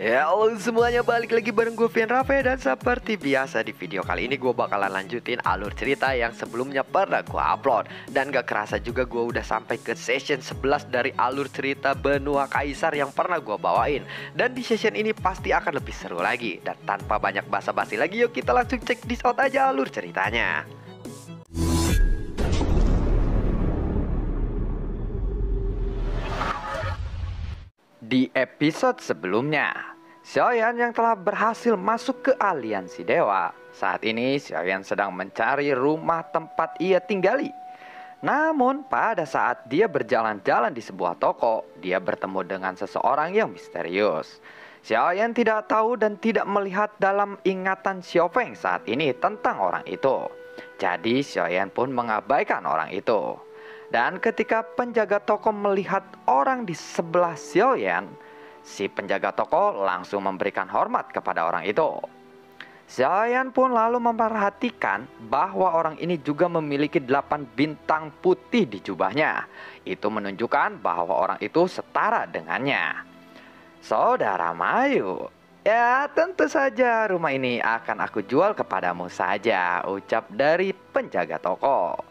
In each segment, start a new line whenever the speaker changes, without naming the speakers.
Ya halo semuanya, balik lagi bareng gue Vian Rafe. Dan seperti biasa di video kali ini gue bakalan lanjutin alur cerita yang sebelumnya pernah gue upload. Dan gak kerasa juga gue udah sampai ke session 11 dari alur cerita Benua Kaisar yang pernah gue bawain. Dan di session ini pasti akan lebih seru lagi. Dan tanpa banyak basa-basi lagi, yuk kita langsung cek this out aja alur ceritanya. Di episode sebelumnya, Xiaoyan yang telah berhasil masuk ke aliansi dewa. Saat ini Xiaoyan sedang mencari rumah tempat ia tinggali. Namun pada saat dia berjalan-jalan di sebuah toko, dia bertemu dengan seseorang yang misterius. Xiaoyan tidak tahu dan tidak melihat dalam ingatan Xiaofeng saat ini tentang orang itu. Jadi Xiaoyan pun mengabaikan orang itu. Dan ketika penjaga toko melihat orang di sebelah Xiaoyan, si penjaga toko langsung memberikan hormat kepada orang itu. Xiaoyan pun lalu memperhatikan bahwa orang ini juga memiliki 8 bintang putih di jubahnya. Itu menunjukkan bahwa orang itu setara dengannya. Saudara Mayu, ya tentu saja rumah ini akan aku jual kepadamu saja, ucap dari penjaga toko.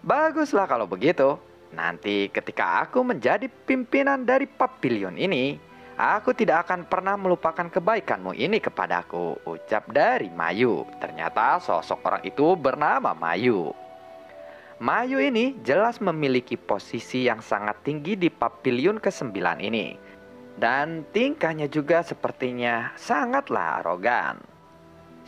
Baguslah kalau begitu. Nanti ketika aku menjadi pimpinan dari pavilion ini, aku tidak akan pernah melupakan kebaikanmu ini kepadaku, ucap dari Mayu. Ternyata sosok orang itu bernama Mayu. Mayu ini jelas memiliki posisi yang sangat tinggi di pavilion ke-9 ini. Dan tingkahnya juga sepertinya sangatlah arogan.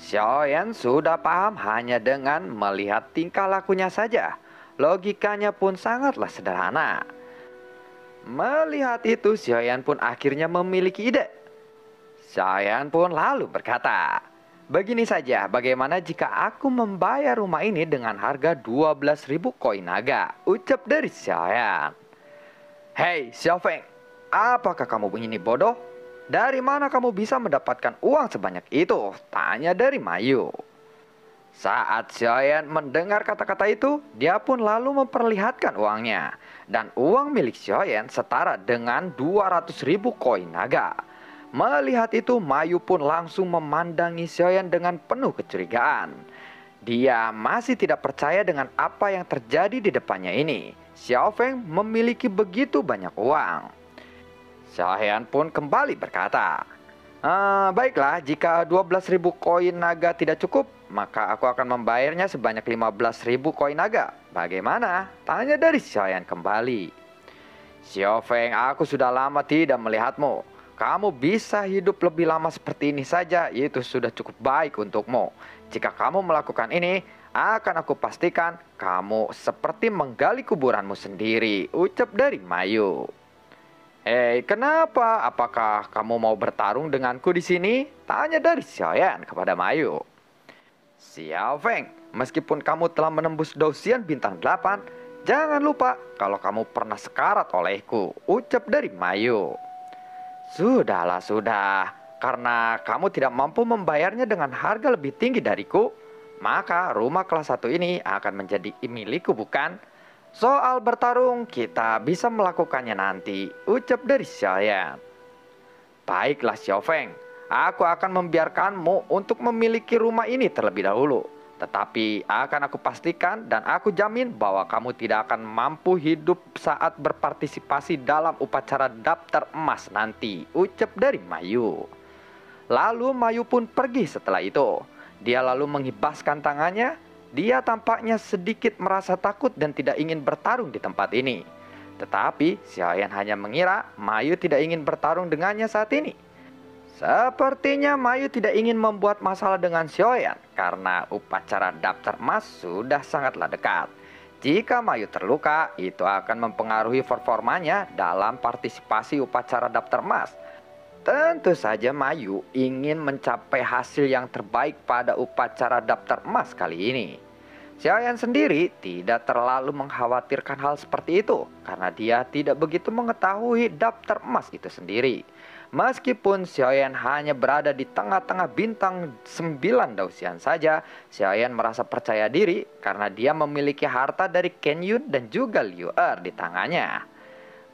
Xiaoyan sudah paham hanya dengan melihat tingkah lakunya saja. Logikanya pun sangatlah sederhana. Melihat itu, Xiaoyan pun akhirnya memiliki ide. Xiaoyan pun lalu berkata, begini saja, bagaimana jika aku membayar rumah ini dengan harga 12.000 koin naga, ucap dari Xiaoyan. Hei Xiaofeng, apakah kamu ini bodoh? Dari mana kamu bisa mendapatkan uang sebanyak itu? Tanya dari Mayu. Saat Xiaoyan mendengar kata-kata itu, dia pun lalu memperlihatkan uangnya. Dan uang milik Xiaoyan setara dengan 200.000 koin naga. Melihat itu, Mayu pun langsung memandangi Xiaoyan dengan penuh kecurigaan. Dia masih tidak percaya dengan apa yang terjadi di depannya ini. Xiaofeng memiliki begitu banyak uang. Xiaoyan pun kembali berkata, baiklah, jika 12.000 koin naga tidak cukup, maka aku akan membayarnya sebanyak 15.000 koin naga. Bagaimana? Tanya dari Xiaoyan kembali. Xiaofeng, aku sudah lama tidak melihatmu. Kamu bisa hidup lebih lama seperti ini saja, itu sudah cukup baik untukmu. Jika kamu melakukan ini, akan aku pastikan kamu seperti menggali kuburanmu sendiri, ucap dari Mayu. Hei, kenapa? Apakah kamu mau bertarung denganku di sini? Tanya dari Xiaoyan kepada Mayu. Xiaofeng, meskipun kamu telah menembus Douxian bintang 8, jangan lupa kalau kamu pernah sekarat olehku, ucap dari Mayu. Sudahlah, sudah. Karena kamu tidak mampu membayarnya dengan harga lebih tinggi dariku, maka rumah kelas 1 ini akan menjadi milikku, bukan? Soal bertarung, kita bisa melakukannya nanti, ucap dari Xiaoyan. Baiklah Xiaofeng, aku akan membiarkanmu untuk memiliki rumah ini terlebih dahulu. Tetapi akan aku pastikan dan aku jamin bahwa kamu tidak akan mampu hidup saat berpartisipasi dalam upacara daftar emas nanti, ucap dari Mayu. Lalu Mayu pun pergi setelah itu. Dia lalu menghibaskan tangannya. Dia tampaknya sedikit merasa takut dan tidak ingin bertarung di tempat ini. Tetapi Xiaoyan hanya mengira Mayu tidak ingin bertarung dengannya saat ini. Sepertinya Mayu tidak ingin membuat masalah dengan Xiaoyan karena upacara daftar emas sudah sangatlah dekat. Jika Mayu terluka, itu akan mempengaruhi performanya dalam partisipasi upacara daftar emas. Tentu saja Mayu ingin mencapai hasil yang terbaik pada upacara daftar emas kali ini. Xiaoyan sendiri tidak terlalu mengkhawatirkan hal seperti itu karena dia tidak begitu mengetahui daftar emas itu sendiri. Meskipun Xiaoyan hanya berada di tengah-tengah bintang 9 Douxian saja, Xiaoyan merasa percaya diri karena dia memiliki harta dari Ken Yun dan juga Liu Er di tangannya.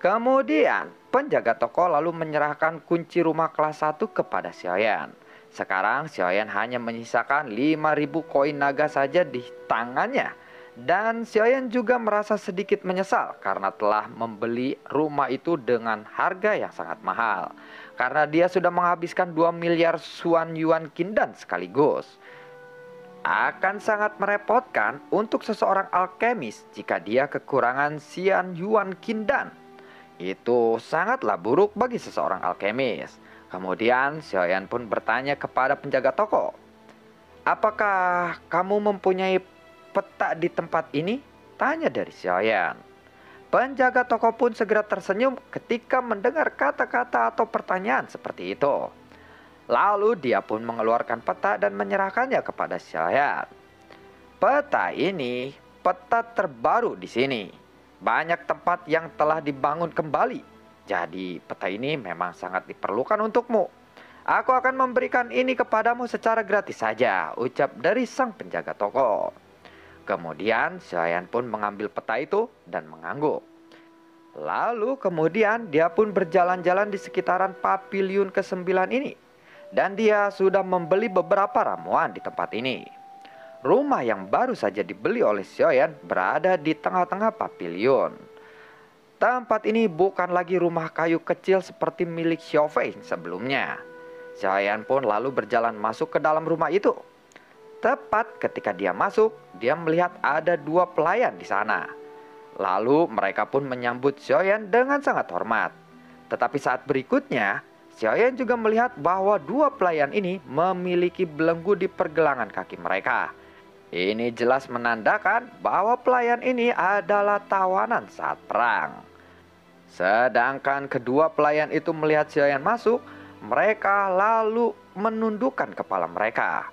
Kemudian Penjaga toko lalu menyerahkan kunci rumah kelas 1 kepada Xiaoyan. Sekarang Xiaoyan hanya menyisakan 5.000 koin naga saja di tangannya. Dan Xiaoyan juga merasa sedikit menyesal karena telah membeli rumah itu dengan harga yang sangat mahal. Karena dia sudah menghabiskan 2 miliar Xuan Yuan Qindan sekaligus. Akan sangat merepotkan untuk seseorang alkemis jika dia kekurangan Xian Yuan Qindan. Itu sangatlah buruk bagi seseorang alkemis. Kemudian Xiaoyan pun bertanya kepada penjaga toko, "Apakah kamu mempunyai peta di tempat ini?" Tanya dari Xiaoyan. Penjaga toko pun segera tersenyum ketika mendengar kata-kata atau pertanyaan seperti itu. Lalu dia pun mengeluarkan peta dan menyerahkannya kepada Xiaoyan. "Peta ini peta terbaru di sini. Banyak tempat yang telah dibangun kembali. Jadi peta ini memang sangat diperlukan untukmu. Aku akan memberikan ini kepadamu secara gratis saja," ucap dari sang penjaga toko. Kemudian Xiaoyan pun mengambil peta itu dan mengangguk. Lalu kemudian dia pun berjalan-jalan di sekitaran pavilion ke-9 ini. Dan dia sudah membeli beberapa ramuan di tempat ini. Rumah yang baru saja dibeli oleh Xiaoyan berada di tengah-tengah pavilion. Tempat ini bukan lagi rumah kayu kecil seperti milik Xiaofei sebelumnya. Xiaoyan pun lalu berjalan masuk ke dalam rumah itu. Tepat ketika dia masuk, dia melihat ada 2 pelayan di sana. Lalu mereka pun menyambut Xiaoyan dengan sangat hormat. Tetapi saat berikutnya, Xiaoyan juga melihat bahwa 2 pelayan ini memiliki belenggu di pergelangan kaki mereka. Ini jelas menandakan bahwa pelayan ini adalah tawanan saat perang. Sedangkan kedua pelayan itu melihat Xiaoyan masuk, mereka lalu menundukkan kepala mereka.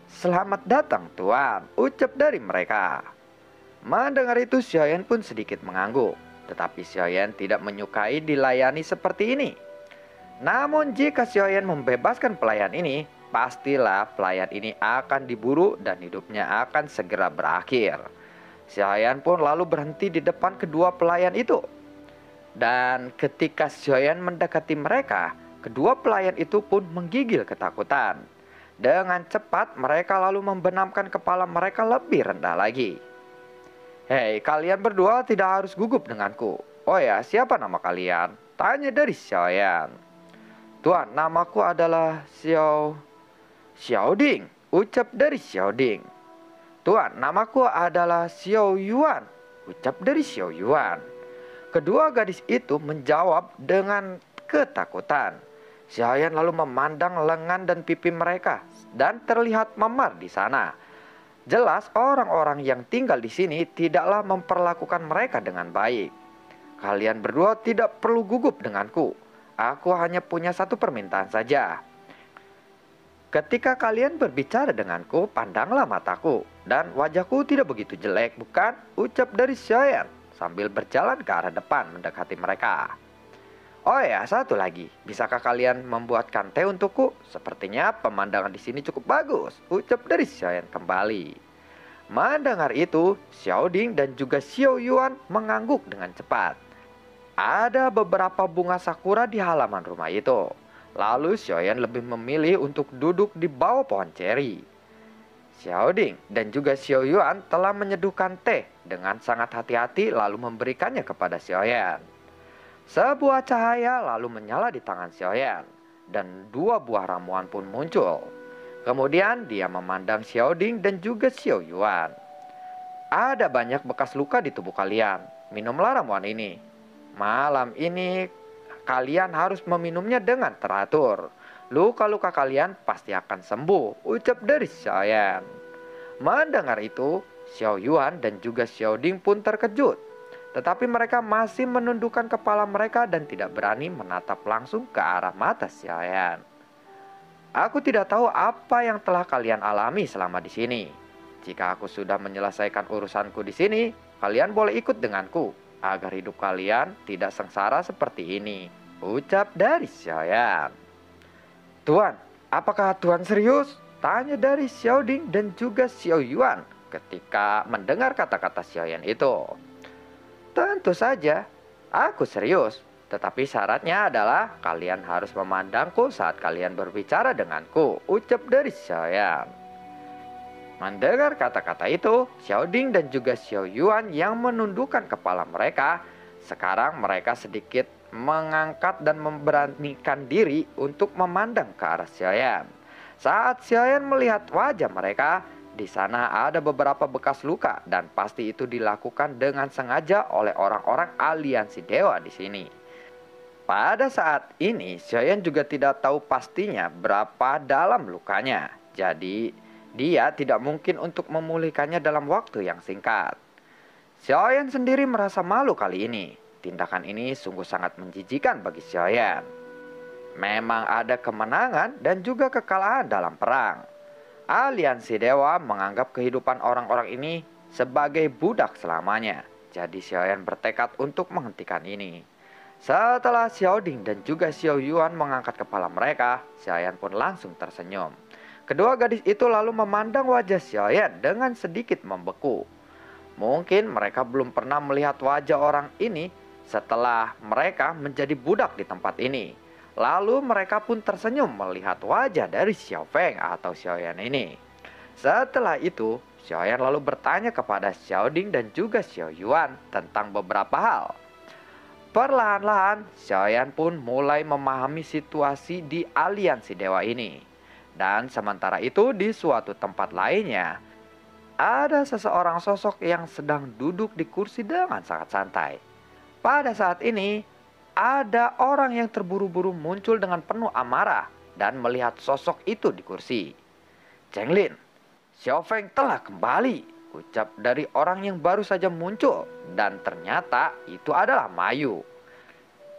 "Selamat datang Tuan," ucap dari mereka. Mendengar itu Xiaoyan pun sedikit mengangguk. Tetapi Xiaoyan tidak menyukai dilayani seperti ini. Namun jika Xiaoyan membebaskan pelayan ini, pastilah pelayan ini akan diburu dan hidupnya akan segera berakhir. Xiaoyan pun lalu berhenti di depan kedua pelayan itu. Dan ketika Xiaoyan mendekati mereka, kedua pelayan itu pun menggigil ketakutan. Dengan cepat mereka lalu membenamkan kepala mereka lebih rendah lagi. "Hei, kalian berdua tidak harus gugup denganku. Oh ya, siapa nama kalian?" Tanya dari Xiaoyan. "Tuan, namaku adalah Xiaoding," ucap dari Xiaoding. "Tuan, namaku adalah Xiao Yuan," ucap dari Xiao Yuan. Kedua gadis itu menjawab dengan ketakutan. Xiaoyan lalu memandang lengan dan pipi mereka dan terlihat memar di sana. Jelas orang-orang yang tinggal di sini tidaklah memperlakukan mereka dengan baik. "Kalian berdua tidak perlu gugup denganku. Aku hanya punya satu permintaan saja. Ketika kalian berbicara denganku, pandanglah mataku. Dan wajahku tidak begitu jelek, bukan?" ucap dari Xiaoyan sambil berjalan ke arah depan mendekati mereka. "Oh ya, satu lagi. Bisakah kalian membuatkan teh untukku? Sepertinya pemandangan di sini cukup bagus," ucap dari Xiaoyan kembali. Mendengar itu, Xiaoding dan juga Xiao Yuan mengangguk dengan cepat. Ada beberapa bunga sakura di halaman rumah itu. Lalu Xiaoyan lebih memilih untuk duduk di bawah pohon ceri. Xiaoding dan juga Xiao Yuan telah menyeduhkan teh dengan sangat hati-hati lalu memberikannya kepada Xiaoyan. Sebuah cahaya lalu menyala di tangan Xiaoyan dan 2 buah ramuan pun muncul. Kemudian dia memandang Xiaoding dan juga Xiao Yuan. "Ada banyak bekas luka di tubuh kalian. Minumlah ramuan ini. Malam ini kalian harus meminumnya dengan teratur. Luka-luka kalian pasti akan sembuh," ucap dari Xiaoyan. Mendengar itu, Xiao Yuan dan juga Xiaoding pun terkejut. Tetapi mereka masih menundukkan kepala mereka dan tidak berani menatap langsung ke arah mata Xiaoyan. "Aku tidak tahu apa yang telah kalian alami selama di sini. Jika aku sudah menyelesaikan urusanku di sini, kalian boleh ikut denganku agar hidup kalian tidak sengsara seperti ini," ucap dari Xiaoyan. "Tuan, apakah Tuan serius?" tanya dari Xiaoding dan juga Xiao Yuan ketika mendengar kata-kata Xiaoyan itu. "Tentu saja, aku serius. Tetapi syaratnya adalah kalian harus memandangku saat kalian berbicara denganku, ucap dari Xiaoyan. Mendengar kata-kata itu, Xiao Ding dan juga Xiao Yuan yang menundukkan kepala mereka, sekarang mereka sedikit mengangkat dan memberanikan diri untuk memandang ke arah Xiaoyan. Saat Xiaoyan melihat wajah mereka, di sana ada beberapa bekas luka dan pasti itu dilakukan dengan sengaja oleh orang-orang aliansi dewa di sini. Pada saat ini, Xiaoyan juga tidak tahu pastinya berapa dalam lukanya. Jadi, dia tidak mungkin untuk memulihkannya dalam waktu yang singkat. Xiaoyan sendiri merasa malu kali ini. Tindakan ini sungguh sangat menjijikan bagi Xiaoyan. Memang ada kemenangan dan juga kekalahan dalam perang. Aliansi dewa menganggap kehidupan orang-orang ini sebagai budak selamanya. Jadi Xiaoyan bertekad untuk menghentikan ini. Setelah Xiao Ding dan juga Xiao Yuan mengangkat kepala mereka, Xiaoyan pun langsung tersenyum. Kedua gadis itu lalu memandang wajah Xiaoyan dengan sedikit membeku. Mungkin mereka belum pernah melihat wajah orang ini setelah mereka menjadi budak di tempat ini. Lalu mereka pun tersenyum melihat wajah dari Xiao Feng atau Xiaoyan ini. Setelah itu, Xiaoyan lalu bertanya kepada Xiao Ding dan juga Xiao Yuan tentang beberapa hal. Perlahan-lahan, Xiaoyan pun mulai memahami situasi di aliansi dewa ini. Dan sementara itu di suatu tempat lainnya, ada seseorang sosok yang sedang duduk di kursi dengan sangat santai. Pada saat ini, ada orang yang terburu-buru muncul dengan penuh amarah dan melihat sosok itu di kursi. Cheng Lin, Xiao Feng telah kembali, ucap dari orang yang baru saja muncul, dan ternyata itu adalah Mayu.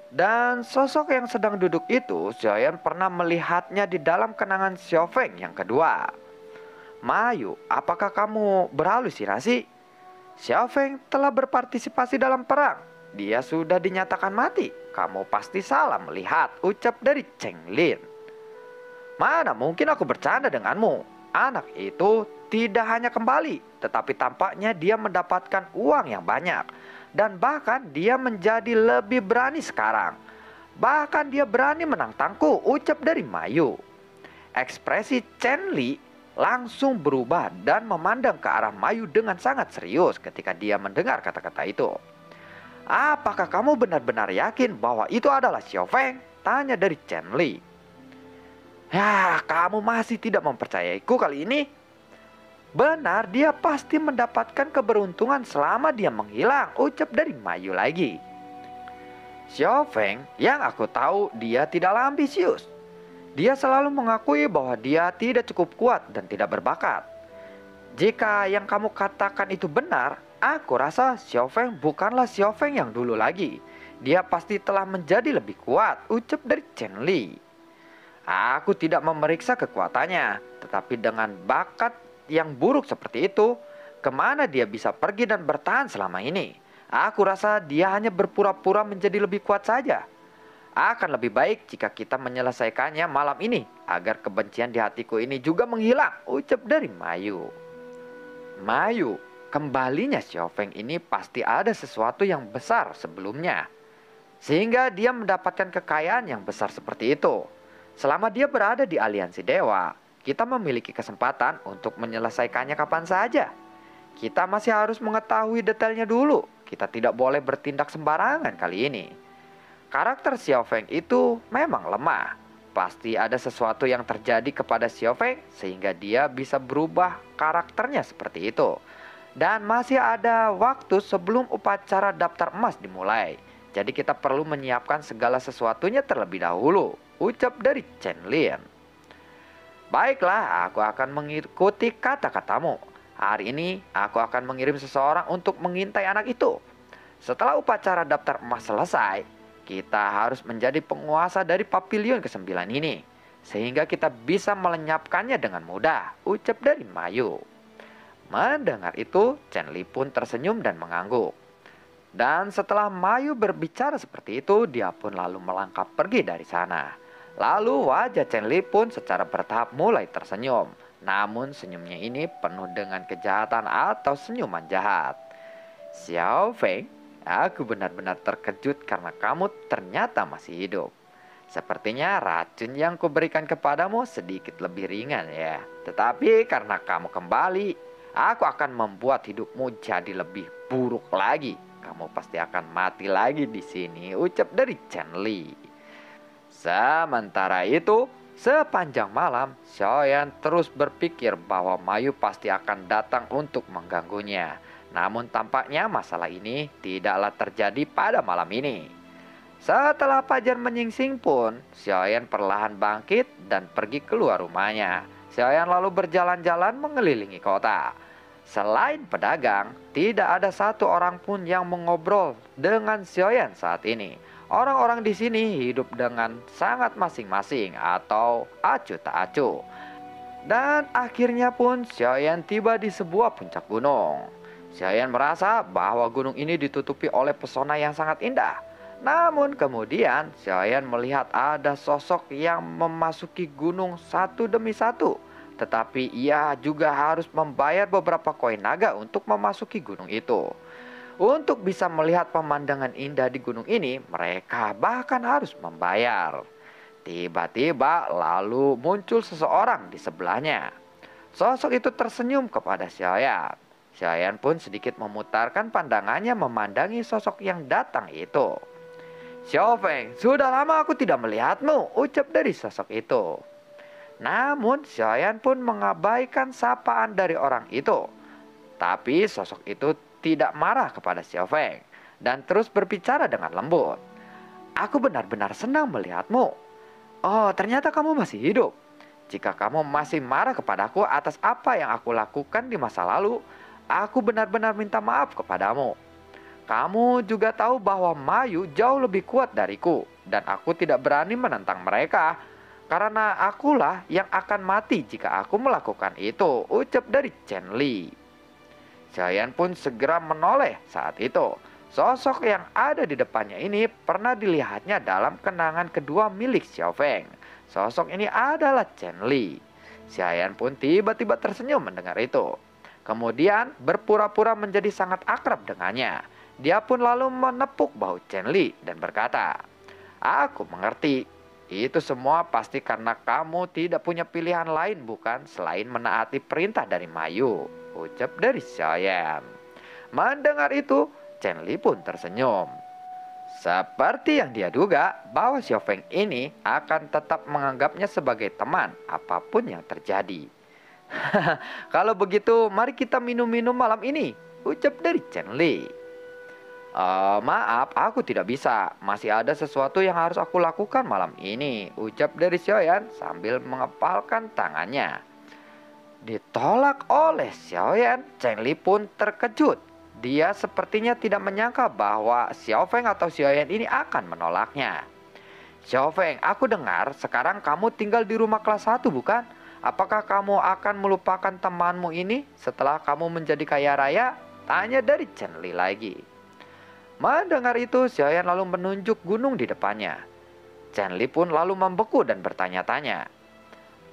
Dan sosok yang sedang duduk itu, Xiaoyan pernah melihatnya di dalam kenangan Xiao Feng yang kedua. Mayu, apakah kamu berhalusinasi? Xiao Feng telah berpartisipasi dalam perang. Dia sudah dinyatakan mati. Kamu pasti salah melihat, ucap dari Cheng Lin. Mana mungkin aku bercanda denganmu? Anak itu tidak hanya kembali, tetapi tampaknya dia mendapatkan uang yang banyak. Dan bahkan dia menjadi lebih berani sekarang. Bahkan dia berani menantangku, ucap dari Mayu. Ekspresi Chen Li langsung berubah dan memandang ke arah Mayu dengan sangat serius ketika dia mendengar kata-kata itu. Apakah kamu benar-benar yakin bahwa itu adalah Xiao Feng? Tanya dari Chen Li. Ya, kamu masih tidak mempercayaiku kali ini? Benar, dia pasti mendapatkan keberuntungan selama dia menghilang, ucap dari Mayu lagi. Xiao Feng, yang aku tahu dia tidaklah ambisius. Dia selalu mengakui bahwa dia tidak cukup kuat dan tidak berbakat. Jika yang kamu katakan itu benar, aku rasa Xiao Feng bukanlah Xiao Feng yang dulu lagi. Dia pasti telah menjadi lebih kuat, ucap dari Chen Li. Aku tidak memeriksa kekuatannya, tetapi dengan bakat yang buruk seperti itu, kemana dia bisa pergi dan bertahan selama ini? Aku rasa dia hanya berpura-pura menjadi lebih kuat saja. Akan lebih baik jika kita menyelesaikannya malam ini, agar kebencian di hatiku ini juga menghilang, ucap dari Mayu. Mayu, kembalinya Xiao Feng ini pasti ada sesuatu yang besar sebelumnya, sehingga dia mendapatkan kekayaan yang besar seperti itu. Selama dia berada di aliansi dewa, kita memiliki kesempatan untuk menyelesaikannya kapan saja. Kita masih harus mengetahui detailnya dulu. Kita tidak boleh bertindak sembarangan kali ini. Karakter Xiao Feng itu memang lemah. Pasti ada sesuatu yang terjadi kepada Xiao Feng sehingga dia bisa berubah karakternya seperti itu. Dan masih ada waktu sebelum upacara daftar emas dimulai. Jadi kita perlu menyiapkan segala sesuatunya terlebih dahulu, ucap dari Chen Lin. Baiklah, aku akan mengikuti kata-katamu. Hari ini aku akan mengirim seseorang untuk mengintai anak itu. Setelah upacara daftar emas selesai, kita harus menjadi penguasa dari pavilion ke-9 ini, sehingga kita bisa melenyapkannya dengan mudah, ucap dari Mayu. Mendengar itu, Chen Li pun tersenyum dan mengangguk. Dan setelah Mayu berbicara seperti itu, dia pun lalu melangkah pergi dari sana. Lalu wajah Chen Li pun secara bertahap mulai tersenyum. Namun senyumnya ini penuh dengan kejahatan atau senyuman jahat. Xiao Feng, Aku benar-benar terkejut karena kamu ternyata masih hidup. Sepertinya racun yang kuberikan kepadamu sedikit lebih ringan ya. Tetapi karena kamu kembali, aku akan membuat hidupmu jadi lebih buruk lagi. Kamu pasti akan mati lagi di sini, ucap dari Chen Li. Sementara itu, sepanjang malam, Xiaoyan terus berpikir bahwa Mayu pasti akan datang untuk mengganggunya. Namun tampaknya masalah ini tidaklah terjadi pada malam ini. Setelah fajar menyingsing pun, Xiaoyan perlahan bangkit dan pergi keluar rumahnya. Xiaoyan lalu berjalan-jalan mengelilingi kota. Selain pedagang, tidak ada satu orang pun yang mengobrol dengan Xiaoyan saat ini. Orang-orang di sini hidup dengan sangat masing-masing atau acuh tak acuh. Dan akhirnya pun Xiaoyan tiba di sebuah puncak gunung. Xiaoyan merasa bahwa gunung ini ditutupi oleh pesona yang sangat indah. Namun kemudian Xiaoyan melihat ada sosok yang memasuki gunung satu demi satu. Tetapi ia juga harus membayar beberapa koin naga untuk memasuki gunung itu. Untuk bisa melihat pemandangan indah di gunung ini, mereka bahkan harus membayar. Tiba-tiba lalu muncul seseorang di sebelahnya. Sosok itu tersenyum kepada Xiaoyan. Xiaoyan pun sedikit memutarkan pandangannya memandangi sosok yang datang itu. Xiaofeng, sudah lama aku tidak melihatmu, ucap dari sosok itu. Namun Xiaoyan pun mengabaikan sapaan dari orang itu. Tapi sosok itu tidak marah kepada Xiaofeng dan terus berbicara dengan lembut. Aku benar-benar senang melihatmu. Oh, ternyata kamu masih hidup. Jika kamu masih marah kepadaku atas apa yang aku lakukan di masa lalu, aku benar-benar minta maaf kepadamu. Kamu juga tahu bahwa Mayu jauh lebih kuat dariku dan aku tidak berani menentang mereka karena akulah yang akan mati jika aku melakukan itu, ucap dari Chen Li. Xiaoyan pun segera menoleh saat itu. Sosok yang ada di depannya ini pernah dilihatnya dalam kenangan kedua milik Xiaofeng. Sosok ini adalah Chen Li. Xiaoyan pun tiba-tiba tersenyum mendengar itu. Kemudian berpura-pura menjadi sangat akrab dengannya. Dia pun lalu menepuk bahu Chen Li dan berkata, "Aku mengerti. Itu semua pasti karena kamu tidak punya pilihan lain bukan selain menaati perintah dari Mayu," ucap dari Xiaoyan. Mendengar itu, Chen Li pun tersenyum. Seperti yang dia duga bahwa Xiaofeng ini akan tetap menganggapnya sebagai teman apapun yang terjadi. "Kalau begitu mari kita minum-minum malam ini," ucap dari Chen Li. Maaf, aku tidak bisa. Masih ada sesuatu yang harus aku lakukan malam ini," ucap dari Xiaoyan sambil mengepalkan tangannya. Ditolak oleh Xiaoyan, Chen Li pun terkejut. Dia sepertinya tidak menyangka bahwa Xiaofeng atau Xiaoyan ini akan menolaknya. "Xiaofeng, aku dengar sekarang kamu tinggal di rumah kelas 1 bukan? Apakah kamu akan melupakan temanmu ini setelah kamu menjadi kaya raya?" tanya dari Chen Li lagi. Mendengar itu, Xiaoyan lalu menunjuk gunung di depannya. Chen Li pun lalu membeku dan bertanya-tanya.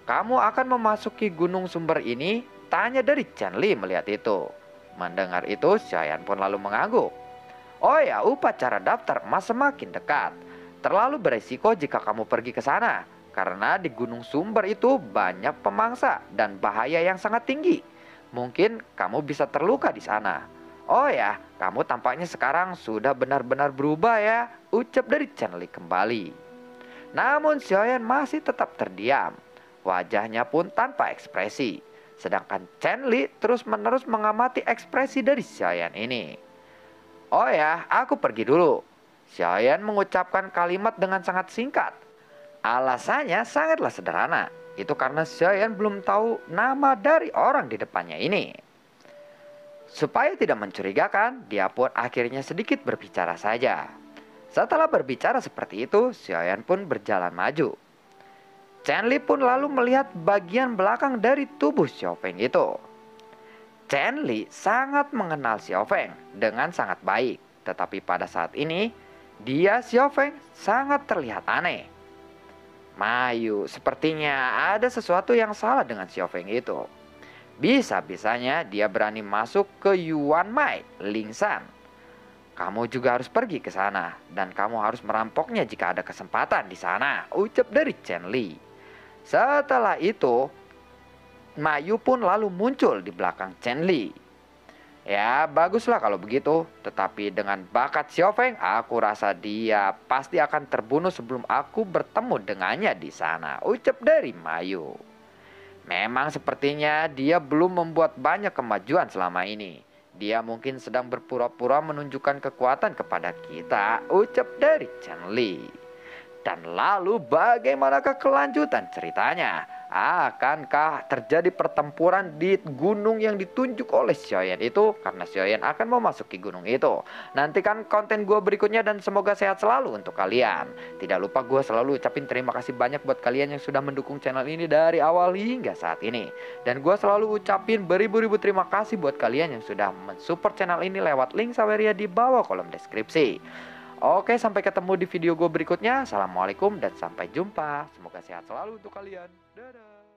"Kamu akan memasuki gunung sumber ini?" tanya dari Chen Li melihat itu. Mendengar itu, Xiaoyan pun lalu mengangguk. "Oh ya, upacara daftar emas semakin dekat. Terlalu beresiko jika kamu pergi ke sana, karena di gunung sumber itu banyak pemangsa dan bahaya yang sangat tinggi. Mungkin kamu bisa terluka di sana. Oh ya, kamu tampaknya sekarang sudah benar-benar berubah ya," ucap dari Chen Li kembali. Namun Xiaoyan masih tetap terdiam. Wajahnya pun tanpa ekspresi. Sedangkan Chen Li terus-menerus mengamati ekspresi dari Xiaoyan ini. "Oh ya, aku pergi dulu." Xiaoyan mengucapkan kalimat dengan sangat singkat. Alasannya sangatlah sederhana. Itu karena Xiaoyan belum tahu nama dari orang di depannya ini. Supaya tidak mencurigakan, dia pun akhirnya sedikit berbicara saja. Setelah berbicara seperti itu, Xiaoyan pun berjalan maju. Chen Li pun lalu melihat bagian belakang dari tubuh Xiaofeng itu. Chen Li sangat mengenal Xiaofeng dengan sangat baik. Tetapi pada saat ini, Xiaofeng sangat terlihat aneh. Mayu, sepertinya ada sesuatu yang salah dengan Xiaofeng itu. Bisa-bisanya dia berani masuk ke Yuan Mai, Lingshan. Kamu juga harus pergi ke sana dan kamu harus merampoknya jika ada kesempatan di sana, ucap dari Chen Li. Setelah itu, Mayu pun lalu muncul di belakang Chen Li. Ya, baguslah kalau begitu. Tetapi dengan bakat Xiao Feng, aku rasa dia pasti akan terbunuh sebelum aku bertemu dengannya di sana, ucap dari Mayu. Memang sepertinya dia belum membuat banyak kemajuan selama ini. Dia mungkin sedang berpura-pura menunjukkan kekuatan kepada kita, ucap dari Chen Li. Dan lalu bagaimanakah kelanjutan ceritanya? Akankah terjadi pertempuran di gunung yang ditunjuk oleh Xiaoyan itu? Karena Xiaoyan akan memasuki gunung itu. Nantikan konten gue berikutnya dan semoga sehat selalu untuk kalian. Tidak lupa gue selalu ucapin terima kasih banyak buat kalian yang sudah mendukung channel ini dari awal hingga saat ini. Dan gue selalu ucapin beribu-ribu terima kasih buat kalian yang sudah mensupport channel ini lewat link Saweria di bawah kolom deskripsi. Oke, sampai ketemu di video gue berikutnya. Assalamualaikum dan sampai jumpa. Semoga sehat selalu untuk kalian. Dadah.